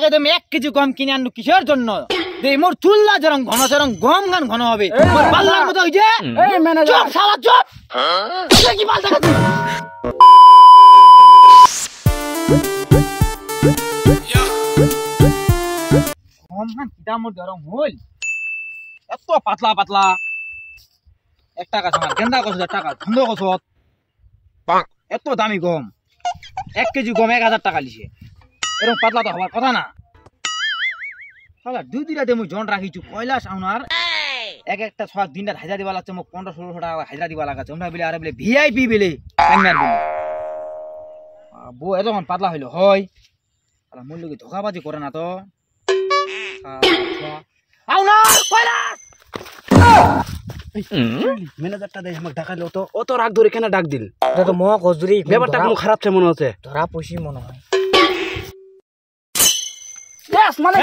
একদম 1 কেজি গম কিনে আনু কিসের জন্য? এই মোর চুল্লা জরং ঘন জরং গম গান ঘন হবে। মোর পাল্লার মতো হই যে এই ম্যানেজার চুপ শালা চুপ। তুই কি মাল দেখাচ্ছিস? গম গান কিটা মোর জরং হল এত পাতলা পাতলা 1 টাকা আমার গেন্দা কত টাকা ধন্দ কত এত দামি গম 1 কেজি গম 1000 টাকা লিছে এরকম পাতলা তো হওয়ার কথা না শালা 2 রাতে মুই জন রাখিছু কয়লা সাউনার এক একটা 6 দিনটা হাজার দিবা লাগছে মোক 1500 টাকা হাজার দিবা লাগাছে আমরা বলে আরে বলে ভিআইপি বলে কান্নার বলে বউ এতক্ষণ পাতলা হইলো হয় শালা মোর লগে ধোকাবাজি করে না তো আউনার কয়লা ম্যানেজারটা দেখ আমাকে ডাকালো তো অত রাগ ধরে কেন ডাক দিল? এটা তো মহা কজুরি ব্যাপারটা কোনো খারাপ ছে মনে হচ্ছে। ধরা পয়সি মনে হয় ইয়েস মানে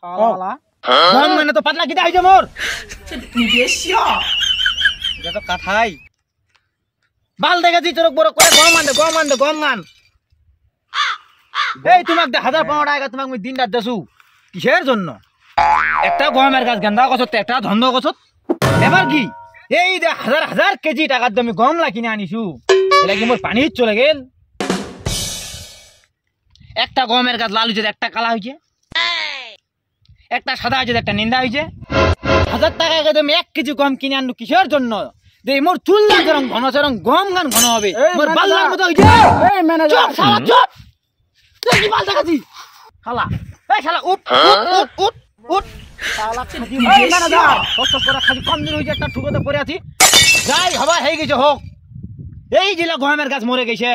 শালা গম মানে তো পাতলা কিটা হইছে মোর এটা তো কাঠাই বাল দেখাছি তোর বড় করে গম গান এই তোমাক 1000 টাকা তোমাক আমি দিন রাত দেছু কিসের জন্য? একটা গমের গাছ গেন্দা গছত একটা ধন্দ গছত এবার কি এই যে হাজার কেজি টাকার দামে গম লা কিনে আনিছু এটা কি মোর পানি চলে গেল? একটা গমের গাছ লাল হয়েছে একটা কালা হয়েছে একটা সাদা হয়েছে একটা নিন্দা হয়েছে 1000 টাকা একদম 1 কেজি গম কিনে আনু কিসের জন্য? এই মোর চুল্লা জরং ঘন জরং গম গান ঘন হবে মোর বাল্লার মতো হইছে এই ম্যানেজার চুপ শালা চুপ। তুই কি মাল দেখাচ্ছিস শালা? এই শালা উঠ শালা খাজি এই ম্যানেজার কষ্ট করে খালি কম দিন হইছে একটা ঠুকোতে পড়ে আছি যাই হবা হয়ে গেছে হোক এই জিলা গমের গাছ মরে গেছে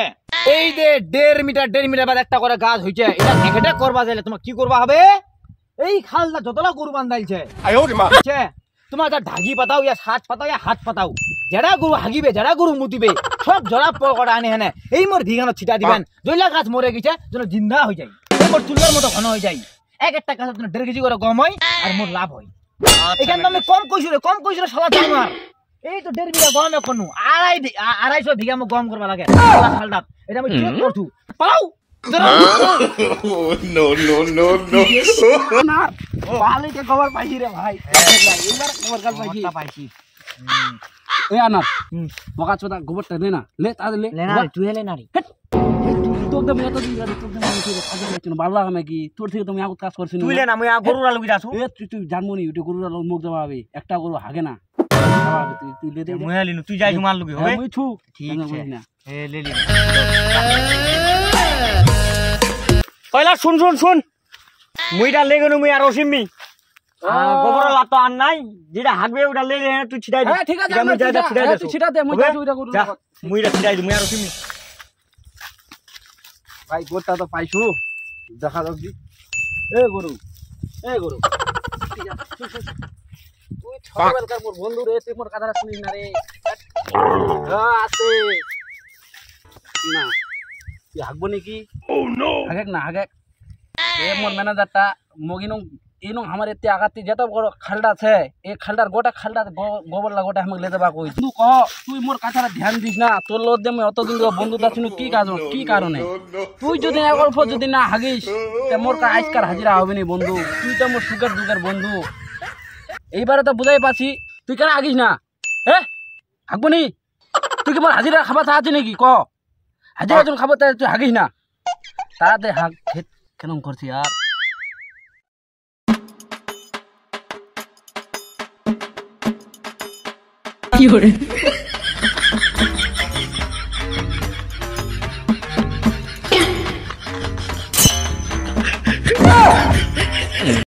এই যে 1.5 মিটার বাদ একটা করে গাছ হইছে এটা ঘেটে করবা যাইলে তোমার কি করবা হবে? এই খালটা যতলা গরু বান্ধাইছে তোমার যা ঢাকি পাতাও ইয়া সাজ পাতাও ইয়া হাত পাতাও যারা গরু হাগিবে যারা গরু মুতিবে সব জরা পকড়া আনে হেনে এই মোর ভিগানো ছিটা দিবেন জইলা গাছ মরে গেছে যেন জিন্দা হয়ে যায় এই মোর চুলার মতো ঘন হয়ে যায় এক একটা গাছ 1.5 কেজি করে গম হয় আর মোর লাভ হয় এখানে আমি কম কইছিল শালা জানোয়ার এই তো 1.5 বিঘা গম এখনো 250 বিঘা মো গম করবা লাগে শালা শালটা এটা আমি চেক করছু পালাও no না পালে কে খবর পাইছি রে ভাই এবার খবর কাল পাইছি এ আনার মকা চোদা গোবরটা দে না লে তা লে লে না তুই লে না রে তোর দম এত দিন তোর দম আমি কি কাজ করছিস না ভালো লাগে নাকি তোর থেকে তুমি আগত কাজ করছিস তুই লে না আমি গরুরা লগি যাসু এ তুই জানমু নি ওটা গরুরা মুখ দেবাবে একটা গরু হাগে না তুই লে দে মই আলিনু তুই যাই তোমার লগি হবে মই ছু ঠিক আছে এ লে লে কয়লা শুন মুইটা লেগেনু মুই আর অসিমমি গোবর লাতো আন নাই যেটা হাগবে ওটা লে তুই ছিটাই দে ঠিক আছে আমি যাই ছিটাই দে তুই ছিটা দে মই যাই ওটা গরু মুইটা ছিটাই দে মুই আর অসিমমি ভাই গোটা তো পাইছু দেখা যাক দি এ গরু তুই ছোটবেলাকার মোর বন্ধু রে তুই মোর কথাটা শুনিস না রে আছে না তুই হাগবো নাকি হাগেক না হাগেক এ মোর ম্যানেজারটা মগিনো ইনো আমার এতে আগাতি যত বড় খালটা আছে এই খালটার গোটা খালটা গোবর লাগোটা আমাকে লে দেবা কই তুই কহ তুই মোর কথাটা ধ্যান দিস না তোর লোক দে আমি অতদিন বন্ধুটা শুনু কি কারণে তুই যদি এক অল্প যদি না হাগিস তে মোর আজকাল হাজিরা হবে নি বন্ধু তুই তো মোর সুগার দুগার বন্ধু এইবারে তো বুঝাই পাচ্ছি তুই কেন হাগিস না হাগবো নি তুই কি মোর হাজিরা খাবার চাচ্ছি নাকি ক হাজিরা যখন খাবার তুই হাগিস না তাড়াতাড়ি হাগ কেন করছি আর কি করে